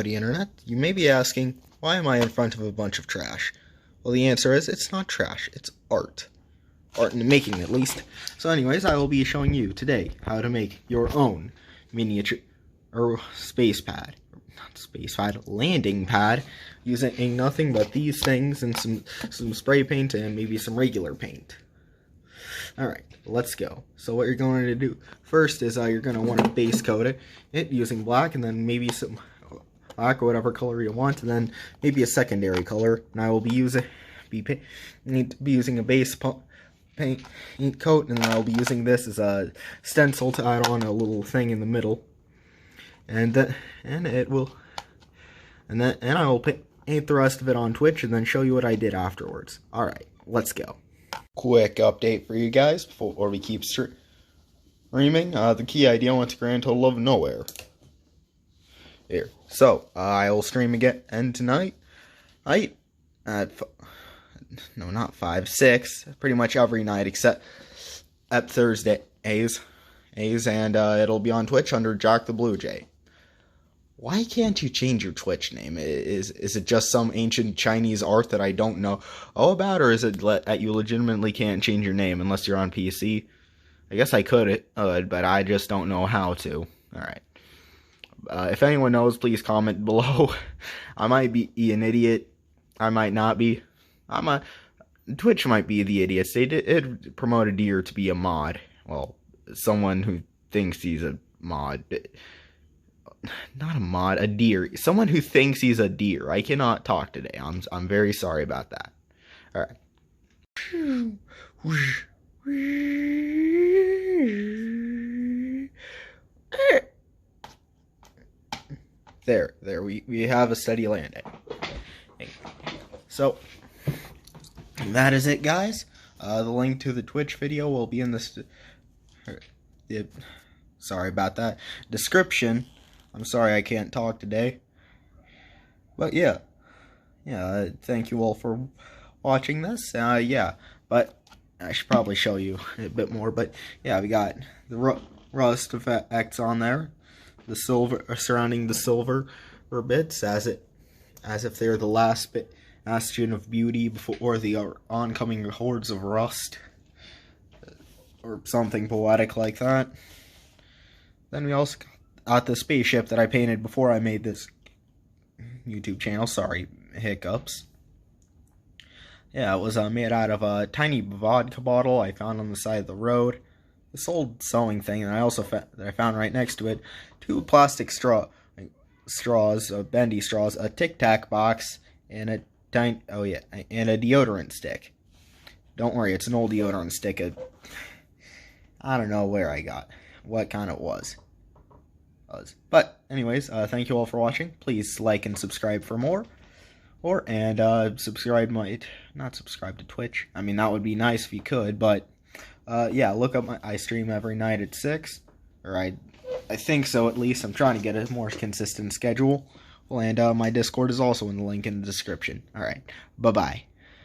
Howdy Internet. You may be asking, why am I in front of a bunch of trash? Well, the answer is, it's not trash, it's art. Art in the making, at least. So anyways, I will be showing you today how to make your own miniature, or landing pad, using nothing but these things and some spray paint and maybe some regular paint. Alright, let's go. So what you're going to do first is you're going to want to base coat it using black, and then maybe some black or whatever color you want, and then maybe a secondary color. And I will be using a base paint coat, and then I'll be using this as a stencil to add on a little thing in the middle. And I will paint the rest of it on Twitch and then show you what I did afterwards. Alright, let's go. Quick update for you guys before we keep streaming. The key ID went to grand total of nowhere. Here. So, I will stream again tonight. At not 5, 6. Pretty much every night except at Thursdays. And it'll be on Twitch under Jack the Blue Jay. Why can't you change your Twitch name? Is it just some ancient Chinese art that I don't know about, or is it that you legitimately can't change your name unless you're on PC? I guess I could, but I just don't know how to. Alright. If anyone knows, please comment below. I might be an idiot. I might not be. Twitch might be the idiots. It promoted Deer to be a mod. Well, someone who thinks he's a mod. Not a mod, a deer. Someone who thinks he's a deer. I cannot talk today. I'm very sorry about that. Alright. There, we have a steady landing. So, that is it, guys. The link to the Twitch video will be in the sorry about that, description. I'm sorry I can't talk today. But yeah, thank you all for watching this. But I should probably show you a bit more. But yeah, we got the rust effects on there, the silver surrounding the silver bits, as if they're the last bastion of beauty before the oncoming hordes of rust, or something poetic like that. Then we also got the spaceship that I painted before I made this YouTube channel. Sorry, hiccups. Yeah, it was made out of a tiny vodka bottle I found on the side of the road. This old sewing thing, and I also found right next to it 2 plastic straws, bendy straws, a Tic Tac box, and a deodorant stick. Don't worry, it's an old deodorant stick. I don't know where I got what kind it was. But anyways, thank you all for watching. Please like and subscribe for more, and not subscribe to Twitch. I mean, that would be nice if you could, but yeah, look up I stream every night at 6, or I think so, at least. I'm trying to get a more consistent schedule. Well, and my Discord is also in the link in the description. Alright, bye-bye.